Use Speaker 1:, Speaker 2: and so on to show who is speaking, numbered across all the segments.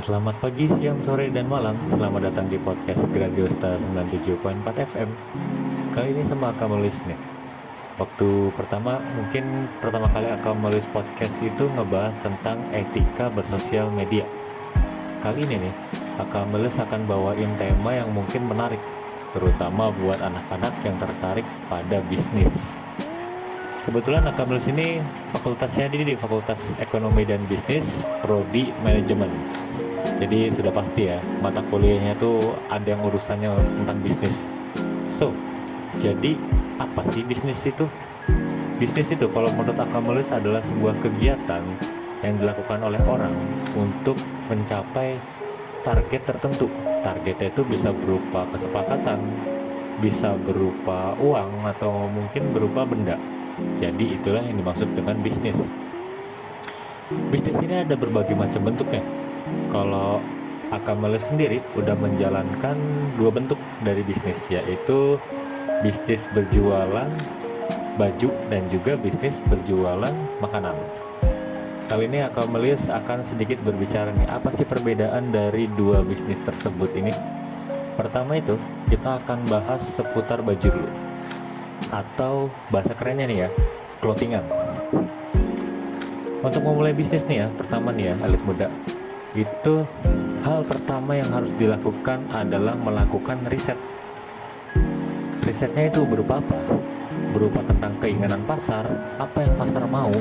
Speaker 1: Selamat pagi, siang, sore, dan malam. Selamat datang di podcast Gradiosta 97.4 FM. Kali ini sama Aka menulis nih. Waktu pertama kali Aka menulis podcast itu ngebahas tentang etika bersosial media. Kali ini nih, Aka menulis akan bawain tema yang mungkin menarik, terutama buat anak-anak yang tertarik pada bisnis. Kebetulan Aka menulis ini fakultasnya di Fakultas Ekonomi dan Bisnis, Prodi Manajemen. Jadi sudah pasti ya, mata kuliahnya tuh ada yang urusannya tentang bisnis. Jadi apa sih bisnis itu? Bisnis itu kalau menurut Aka menulis adalah sebuah kegiatan yang dilakukan oleh orang untuk mencapai target tertentu. Targetnya itu bisa berupa kesepakatan, bisa berupa uang, atau mungkin berupa benda. Jadi itulah yang dimaksud dengan bisnis. Bisnis ini ada berbagai macam bentuknya. Kalau Aka menulis sendiri udah menjalankan dua bentuk dari bisnis, yaitu bisnis berjualan baju dan juga bisnis berjualan makanan. Kali ini Aka menulis akan sedikit berbicara nih, apa sih perbedaan dari dua bisnis tersebut ini. Pertama itu kita akan bahas seputar baju dulu, atau bahasa kerennya nih ya, clothingan. Untuk memulai bisnis nih ya, pertama nih ya, elit muda, itu hal pertama yang harus dilakukan adalah melakukan riset. Risetnya itu berupa apa? Berupa tentang keinginan pasar, apa yang pasar mau.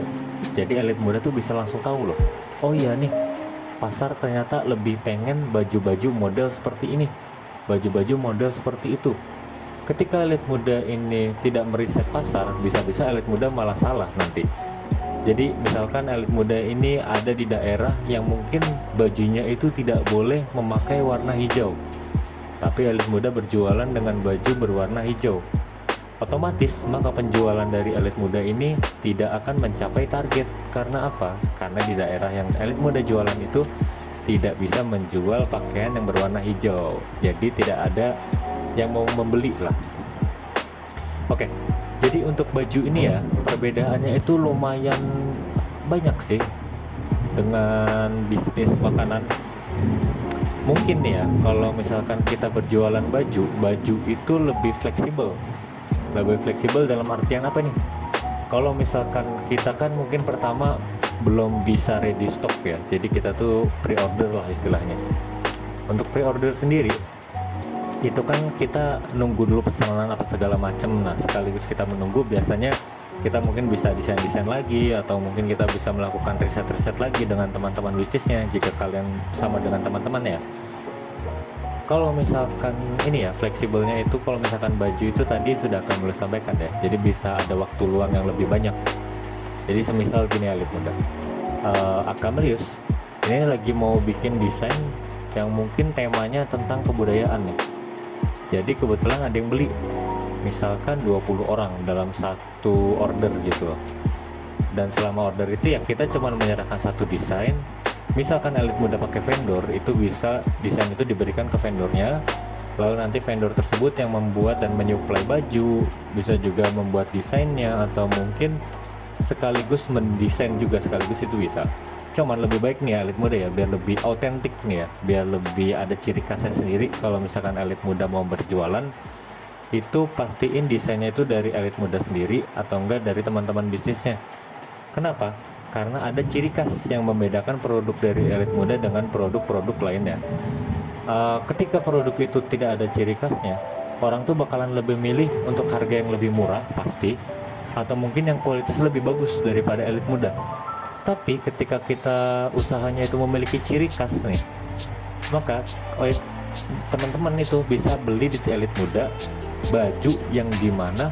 Speaker 1: Jadi elit muda tuh bisa langsung tahu loh, oh iya nih, pasar ternyata lebih pengen baju-baju model seperti ini, baju-baju model seperti itu. Ketika elit muda ini tidak meriset pasar, bisa-bisa elit muda malah salah nanti. Jadi misalkan elit muda ini ada di daerah yang mungkin bajunya itu tidak boleh memakai warna hijau, tapi elit muda berjualan dengan baju berwarna hijau. Otomatis maka penjualan dari elit muda ini tidak akan mencapai target. Karena apa? Karena di daerah yang elit muda jualan itu tidak bisa menjual pakaian yang berwarna hijau. Jadi tidak ada yang mau membeli lah. Oke, jadi untuk baju ini ya, perbedaannya itu lumayan banyak sih dengan bisnis makanan. Mungkin nih ya, kalau misalkan kita berjualan baju itu lebih fleksibel. Lebih fleksibel dalam artian apa nih? Kalau misalkan kita kan mungkin pertama belum bisa ready stock ya, jadi kita tuh pre-order lah istilahnya. Untuk pre-order sendiri itu kan kita nunggu dulu pesanan apa segala macem. Nah sekaligus kita menunggu, biasanya kita mungkin bisa desain lagi, atau mungkin kita bisa melakukan riset lagi dengan teman-teman bisnisnya jika kalian sama dengan teman-teman ya. Kalau misalkan ini ya, fleksibelnya itu kalau misalkan baju itu tadi sudah akan mulai sampaikan ya, jadi bisa ada waktu luang yang lebih banyak. Jadi semisal gini elit muda, Aka Melius ini lagi mau bikin desain yang mungkin temanya tentang kebudayaan nih. Jadi kebetulan ada yang beli, misalkan 20 orang dalam satu order gitu. Dan selama order itu ya kita cuma menyerahkan satu desain. Misalkan elit muda pakai vendor, itu bisa desain itu diberikan ke vendornya. Lalu nanti vendor tersebut yang membuat dan menyuplai baju, bisa juga membuat desainnya, atau mungkin sekaligus mendesain juga sekaligus, itu bisa. Cuman lebih baik nih elit muda ya, biar lebih autentik nih ya, biar lebih ada ciri khasnya sendiri. Kalau misalkan elit muda mau berjualan, itu pastiin desainnya itu dari elit muda sendiri atau enggak dari teman-teman bisnisnya. Kenapa? Karena ada ciri khas yang membedakan produk dari elit muda dengan produk-produk lainnya. Ketika produk itu tidak ada ciri khasnya, orang tuh bakalan lebih milih untuk harga yang lebih murah pasti, atau mungkin yang kualitas lebih bagus daripada elit muda. Tapi ketika kita usahanya itu memiliki ciri khas nih, maka teman-teman itu bisa beli di elit muda baju yang dimana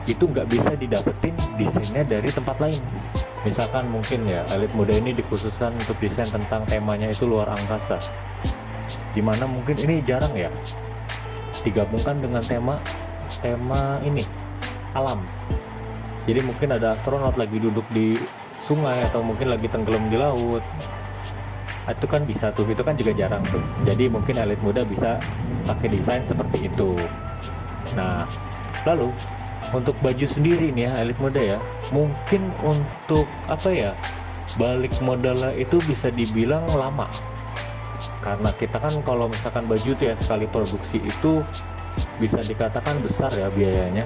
Speaker 1: itu nggak bisa didapetin desainnya dari tempat lain. Misalkan mungkin ya, elit muda ini dikhususkan untuk desain tentang temanya itu luar angkasa, dimana mungkin ini jarang ya digabungkan dengan tema ini alam. Jadi mungkin ada astronot lagi duduk di sungai, atau mungkin lagi tenggelam di laut. Itu kan bisa tuh, itu kan juga jarang tuh. Jadi mungkin elit muda bisa pakai desain seperti itu. Nah, lalu untuk baju sendiri nih ya, elit muda ya, mungkin untuk apa ya, balik modalnya itu bisa dibilang lama. karena kita kan kalau misalkan baju tuh ya sekali produksi itu bisa dikatakan besar ya biayanya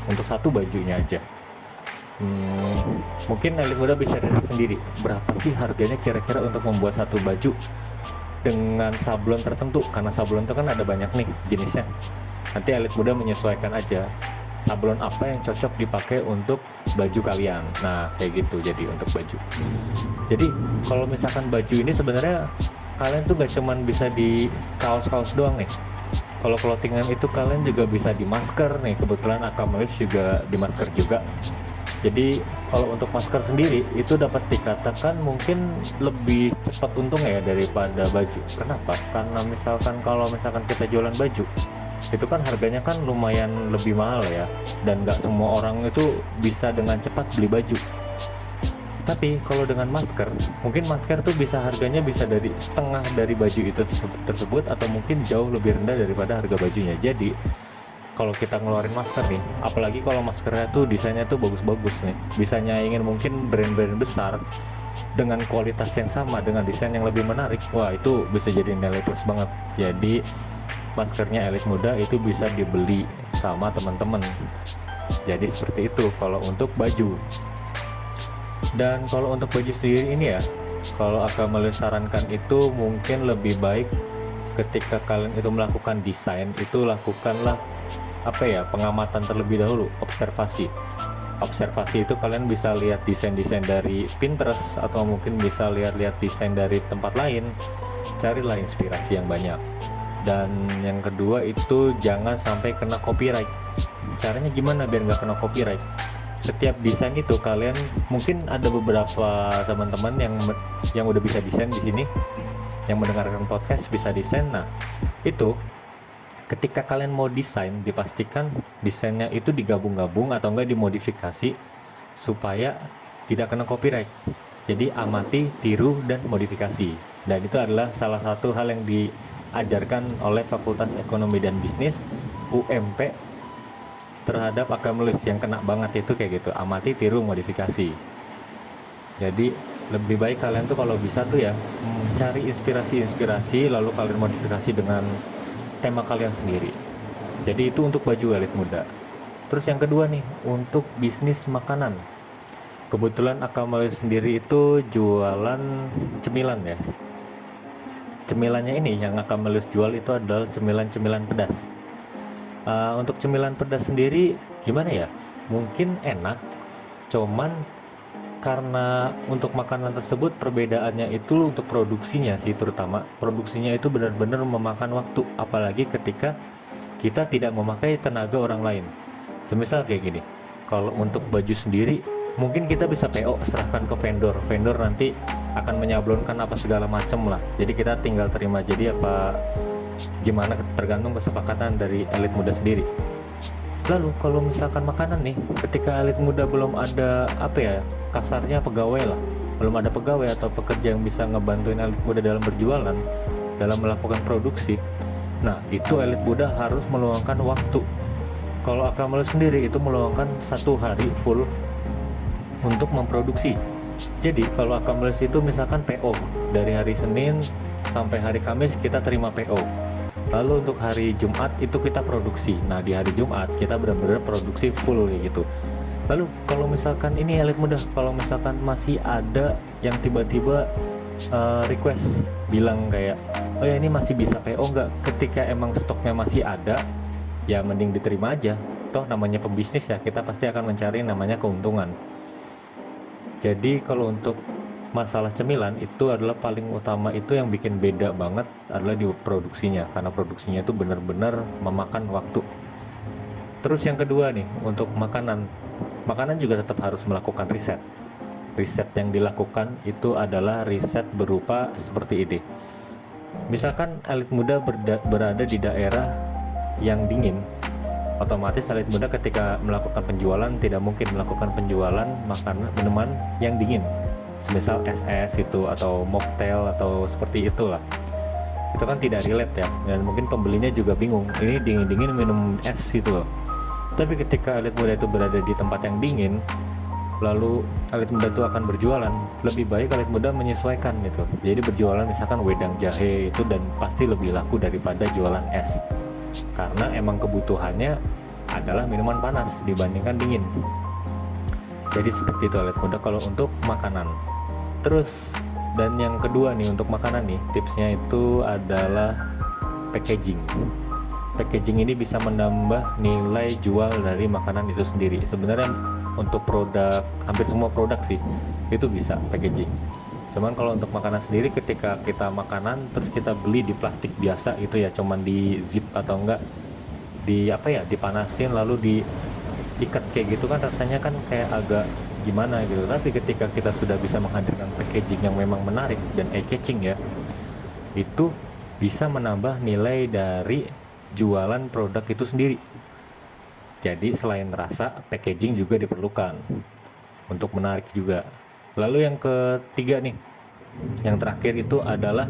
Speaker 1: untuk satu bajunya aja. Mungkin elit muda bisa lihat sendiri berapa sih harganya kira-kira untuk membuat satu baju dengan sablon tertentu, karena sablon itu kan ada banyak nih jenisnya. Nanti elit muda menyesuaikan aja sablon apa yang cocok dipakai untuk baju kalian. Nah kayak gitu jadi untuk baju. Jadi kalau misalkan baju ini sebenarnya kalian tuh gak cuman bisa di kaos-kaos doang nih. Kalau clothingan itu kalian juga bisa di masker nih, kebetulan Akamelis juga di masker juga. Jadi kalau untuk masker sendiri itu dapat dikatakan mungkin lebih cepat untung ya daripada baju. Kenapa? Karena kalau misalkan kita jualan baju itu kan harganya kan lumayan lebih mahal ya, dan nggak semua orang itu bisa dengan cepat beli baju. Tapi kalau dengan masker, mungkin masker tuh bisa harganya bisa dari setengah dari baju itu tersebut atau mungkin jauh lebih rendah daripada harga bajunya. Jadi kalau kita ngeluarin masker nih, apalagi kalau maskernya tuh desainnya tuh bagus-bagus nih, bisa nyaingin mungkin brand-brand besar dengan kualitas yang sama, dengan desain yang lebih menarik, wah itu bisa jadi nilai plus banget. Jadi maskernya elit muda itu bisa dibeli sama teman-teman. Jadi seperti itu kalau untuk baju. Dan kalau untuk baju sendiri ini ya, kalau akan sarankan itu mungkin lebih baik ketika kalian itu melakukan desain itu lakukanlah pengamatan terlebih dahulu, observasi itu kalian bisa lihat desain-desain dari Pinterest atau mungkin bisa lihat-lihat desain dari tempat lain, carilah inspirasi yang banyak. Dan yang kedua itu jangan sampai kena copyright. Caranya gimana biar nggak kena copyright? Setiap desain itu kalian mungkin ada beberapa teman-teman yang udah bisa desain di sini, yang mendengarkan podcast bisa desain. Nah itu ketika kalian mau desain, dipastikan desainnya itu digabung-gabung atau enggak dimodifikasi supaya tidak kena copyright. Jadi amati, tiru, dan modifikasi. Dan itu adalah salah satu hal yang diajarkan oleh Fakultas Ekonomi dan Bisnis UMP terhadap Akamelis, yang kena banget itu kayak gitu, amati, tiru, modifikasi. Jadi lebih baik kalian tuh kalau bisa tuh ya cari inspirasi lalu kalian modifikasi dengan tema kalian sendiri. Jadi itu untuk baju elit muda. Terus yang kedua nih, untuk bisnis makanan. Kebetulan Akamelis sendiri itu jualan cemilan ya. Cemilannya ini yang Akamelis jual itu adalah cemilan-cemilan pedas. Untuk cemilan pedas sendiri gimana ya? Mungkin enak, cuman karena untuk makanan tersebut perbedaannya itu untuk produksinya sih, terutama produksinya itu benar-benar memakan waktu, apalagi ketika kita tidak memakai tenaga orang lain. Semisal kayak gini, kalau untuk baju sendiri mungkin kita bisa PO, serahkan ke vendor nanti akan menyablonkan apa segala macam lah, jadi kita tinggal terima jadi apa gimana tergantung kesepakatan dari elit muda sendiri. Lalu kalau misalkan makanan nih, ketika elit muda belum ada kasarnya pegawai lah, belum ada pegawai atau pekerja yang bisa ngebantuin elit muda dalam berjualan, dalam melakukan produksi. Nah itu elit muda harus meluangkan waktu. Kalau Akamelis sendiri itu meluangkan 1 hari full untuk memproduksi. Jadi kalau Akamelis itu misalkan PO dari hari Senin sampai hari Kamis kita terima PO. Lalu untuk hari Jumat itu kita produksi. Nah di hari Jumat kita benar-benar produksi full kayak gitu. Lalu kalau misalkan ini elit muda, kalau misalkan masih ada yang tiba-tiba request bilang kayak, oh ya ini masih bisa PO nggak? Ketika emang stoknya masih ada, ya mending diterima aja. Toh namanya pembisnis ya, kita pasti akan mencari namanya keuntungan. Jadi kalau untuk masalah cemilan itu adalah paling utama, itu yang bikin beda banget adalah di produksinya, karena produksinya itu benar-benar memakan waktu. Terus yang kedua nih, untuk makanan juga tetap harus melakukan riset. Riset yang dilakukan itu adalah riset berupa seperti ini. Misalkan elit muda berada di daerah yang dingin, otomatis elit muda ketika melakukan penjualan tidak mungkin melakukan penjualan makanan minuman yang dingin, semisal es itu atau mocktail atau seperti itulah. Itu kan tidak relate ya, dan mungkin pembelinya juga bingung, ini dingin-dingin minum es gitu loh. Tapi ketika elit muda itu berada di tempat yang dingin, lalu elit muda itu akan berjualan, lebih baik elit muda menyesuaikan gitu. Jadi berjualan misalkan wedang jahe itu dan pasti lebih laku daripada jualan es, karena emang kebutuhannya adalah minuman panas dibandingkan dingin. Jadi seperti itu elit muda kalau untuk makanan. Terus dan yang kedua nih untuk makanan nih, tipsnya itu adalah packaging. Packaging ini bisa menambah nilai jual dari makanan itu sendiri. Sebenarnya untuk produk, hampir semua produk sih itu bisa packaging. Cuman kalau untuk makanan sendiri, ketika kita makanan terus kita beli di plastik biasa gitu ya, cuman di zip atau enggak di dipanasin lalu diikat kayak gitu kan, rasanya kan kayak agak gimana gitu. Tapi ketika kita sudah bisa menghadirkan packaging yang memang menarik dan eye-catching ya, itu bisa menambah nilai dari jualan produk itu sendiri. Jadi selain rasa, packaging juga diperlukan untuk menarik juga. Lalu yang ketiga nih, yang terakhir itu adalah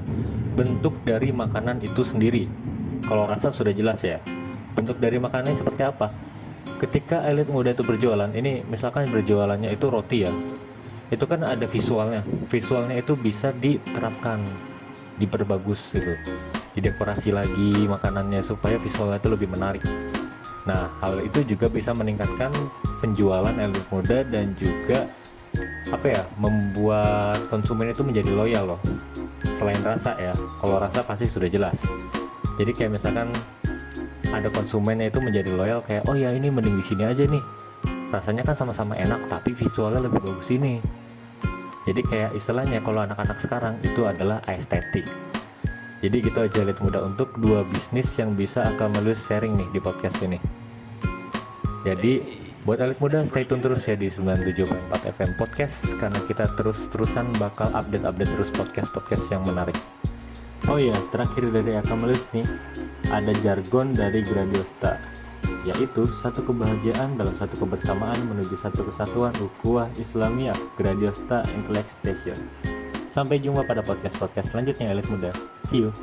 Speaker 1: bentuk dari makanan itu sendiri. Kalau rasa sudah jelas ya, bentuk dari makanannya seperti apa. Ketika elit muda itu berjualan, ini misalkan berjualannya itu roti ya, itu kan ada visualnya. Visualnya itu bisa diterapkan, diperbagus gitu, didekorasi lagi makanannya supaya visualnya itu lebih menarik. Nah, hal itu juga bisa meningkatkan penjualan elit muda dan juga membuat konsumen itu menjadi loyal loh. Selain rasa ya, kalau rasa pasti sudah jelas. Jadi kayak misalkan ada konsumennya itu menjadi loyal, kayak oh ya ini mending di sini aja nih. Rasanya kan sama-sama enak tapi visualnya lebih bagus ini. Jadi kayak istilahnya kalau anak-anak sekarang itu adalah estetik. Jadi gitu aja elit muda untuk dua bisnis yang bisa Akamelus sharing nih di podcast ini. Jadi buat elit muda stay tune terus ya di 97.4 FM Podcast, karena kita terus-terusan bakal update terus podcast-podcast yang menarik. Oh iya, terakhir dari Akamelus nih, ada jargon dari Gradiosta, yaitu satu kebahagiaan dalam satu kebersamaan menuju satu kesatuan ukhuwah Islamiyah. Gradiosta Intellect Station. Sampai jumpa pada podcast-podcast selanjutnya elit muda. See you.